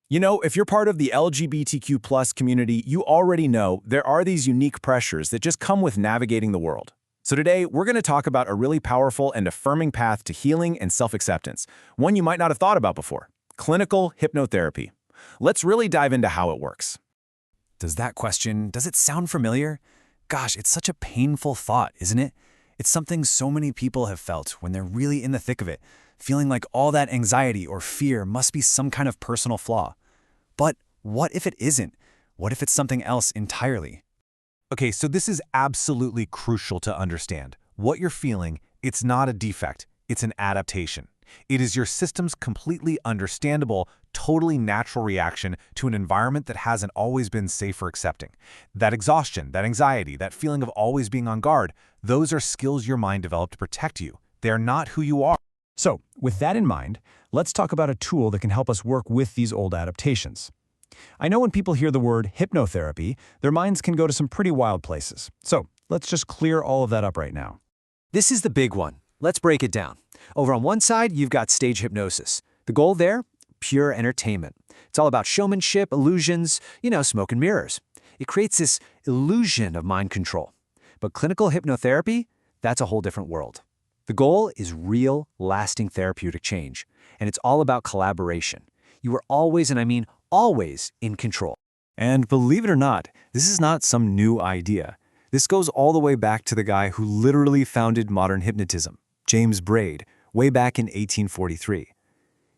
You know, if you're part of the LGBTQ+ community, you already know there are these unique pressures that just come with navigating the world. So today, we're going to talk about a really powerful and affirming path to healing and self-acceptance, one you might not have thought about before: clinical hypnotherapy. Let's really dive into how it works. Does it sound familiar? Gosh, it's such a painful thought, isn't it? It's something so many people have felt when they're really in the thick of it, feeling like all that anxiety or fear must be some kind of personal flaw. But what if it isn't? What if it's something else entirely? Okay, so this is absolutely crucial to understand. What you're feeling, it's not a defect, it's an adaptation. It is your system's completely understandable, totally natural reaction to an environment that hasn't always been safe or accepting. That exhaustion, that anxiety, that feeling of always being on guard, those are skills your mind developed to protect you. They are not who you are. So, with that in mind, let's talk about a tool that can help us work with these old adaptations. I know when people hear the word hypnotherapy, their minds can go to some pretty wild places. So, let's just clear all of that up right now. This is the big one. Let's break it down. Over on one side, you've got stage hypnosis. The goal there? Pure entertainment. It's all about showmanship, illusions, smoke and mirrors. It creates this illusion of mind control. But clinical hypnotherapy? That's a whole different world. The goal is real, lasting therapeutic change. And it's all about collaboration. You are always, and I mean always, in control. And believe it or not, this is not some new idea. This goes all the way back to the guy who literally founded modern hypnotism, James Braid, way back in 1843.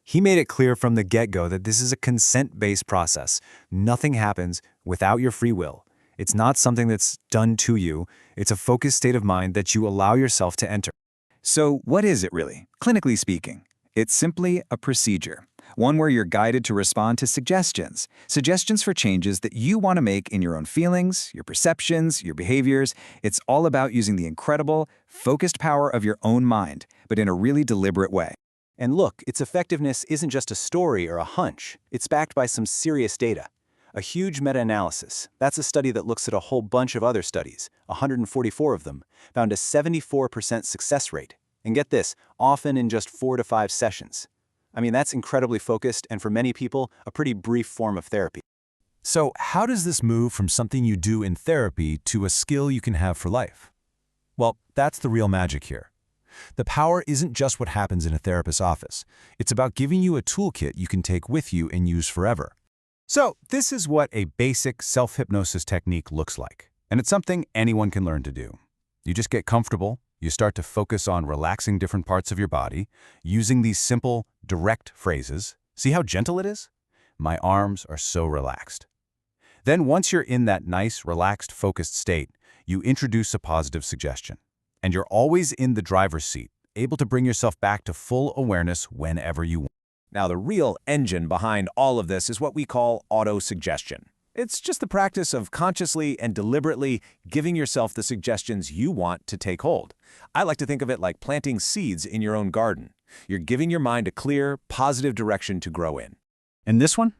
He made it clear from the get-go that this is a consent-based process. Nothing happens without your free will. It's not something that's done to you. It's a focused state of mind that you allow yourself to enter. So what is it really, clinically speaking? It's simply a procedure, one where you're guided to respond to suggestions for changes that you want to make in your own feelings, your perceptions, your behaviors. It's all about using the incredible, focused power of your own mind, but in a really deliberate way. And look, its effectiveness isn't just a story or a hunch. It's backed by some serious data. A huge meta-analysis, that's a study that looks at a whole bunch of other studies, 144 of them, found a 74% success rate. And get this, often in just 4 to 5 sessions. I mean, that's incredibly focused and for many people, a pretty brief form of therapy. So how does this move from something you do in therapy to a skill you can have for life? Well, that's the real magic here. The power isn't just what happens in a therapist's office. It's about giving you a toolkit you can take with you and use forever. So this is what a basic self-hypnosis technique looks like. And it's something anyone can learn to do. You just get comfortable. You start to focus on relaxing different parts of your body, using these simple, direct phrases. See how gentle it is? My arms are so relaxed. Then once you're in that nice, relaxed, focused state, you introduce a positive suggestion. And you're always in the driver's seat, able to bring yourself back to full awareness whenever you want. Now, the real engine behind all of this is what we call autosuggestion. It's just the practice of consciously and deliberately giving yourself the suggestions you want to take hold. I like to think of it like planting seeds in your own garden. You're giving your mind a clear, positive direction to grow in. And this one?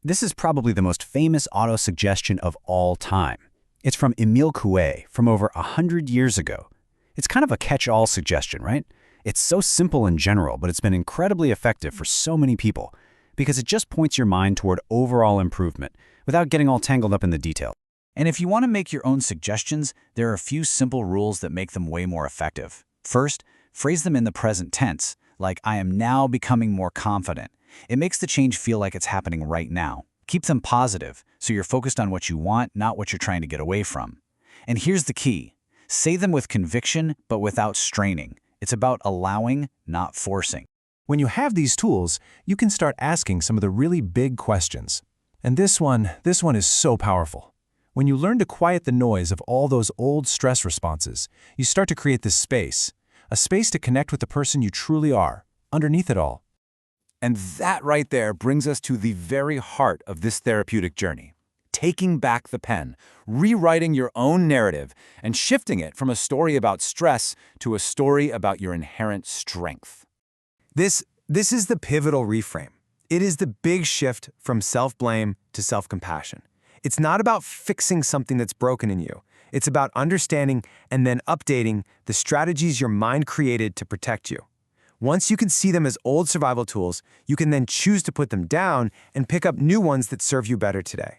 This is probably the most famous autosuggestion of all time. It's from Émile Coué from over 100 years ago. It's kind of a catch-all suggestion, right? It's so simple in general, but it's been incredibly effective for so many people because it just points your mind toward overall improvement without getting all tangled up in the detail. And if you want to make your own suggestions, there are a few simple rules that make them way more effective. First, phrase them in the present tense, like I am now becoming more confident. It makes the change feel like it's happening right now. Keep them positive, so you're focused on what you want, not what you're trying to get away from. And here's the key. Say them with conviction, but without straining. It's about allowing, not forcing. When you have these tools, you can start asking some of the really big questions. And this one is so powerful. When you learn to quiet the noise of all those old stress responses, you start to create this space, a space to connect with the person you truly are, underneath it all. And that right there brings us to the very heart of this therapeutic journey. Taking back the pen, rewriting your own narrative, and shifting it from a story about stress to a story about your inherent strength. This is the pivotal reframe. It is the big shift from self-blame to self-compassion. It's not about fixing something that's broken in you. It's about understanding and then updating the strategies your mind created to protect you. Once you can see them as old survival tools, you can then choose to put them down and pick up new ones that serve you better today.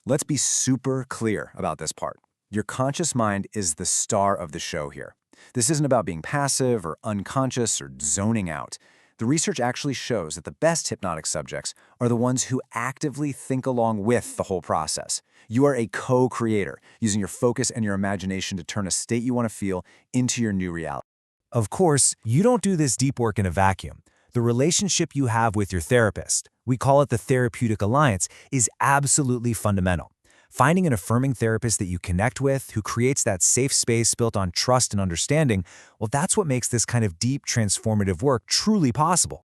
Let's be super clear about this part. Your conscious mind is the star of the show here. This isn't about being passive or unconscious or zoning out. The research actually shows that the best hypnotic subjects are the ones who actively think along with the whole process. You are a co-creator, using your focus and your imagination to turn a state you want to feel into your new reality. Of course, you don't do this deep work in a vacuum. The relationship you have with your therapist, we call it the therapeutic alliance, is absolutely fundamental. Finding an affirming therapist that you connect with, who creates that safe space built on trust and understanding, well, that's what makes this kind of deep, transformative work truly possible.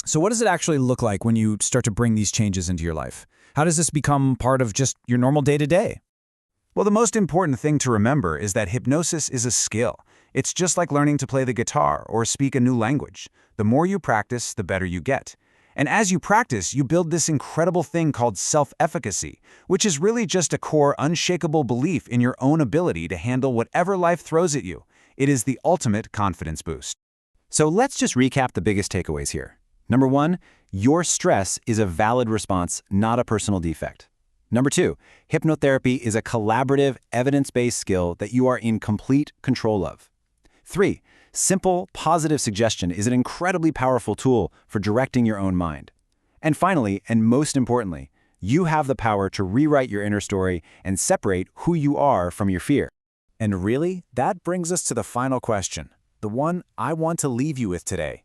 So what does it actually look like when you start to bring these changes into your life? How does this become part of just your normal day-to-day? Well, the most important thing to remember is that hypnosis is a skill. It's just like learning to play the guitar or speak a new language. The more you practice, the better you get. And as you practice, you build this incredible thing called self-efficacy, which is really just a core, unshakable belief in your own ability to handle whatever life throws at you. It is the ultimate confidence boost. So let's just recap the biggest takeaways here. Number 1, your stress is a valid response, not a personal defect. Number 2, hypnotherapy is a collaborative, evidence-based skill that you are in complete control of. 3, simple, positive suggestion is an incredibly powerful tool for directing your own mind. And finally, and most importantly, you have the power to rewrite your inner story and separate who you are from your fear. And really, that brings us to the final question, the one I want to leave you with today.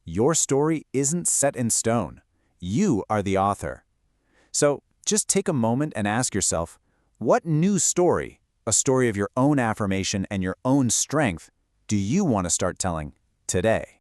Your story isn't set in stone. You are the author. So just take a moment and ask yourself, what new story, a story of your own affirmation and your own strength, do you want to start telling today?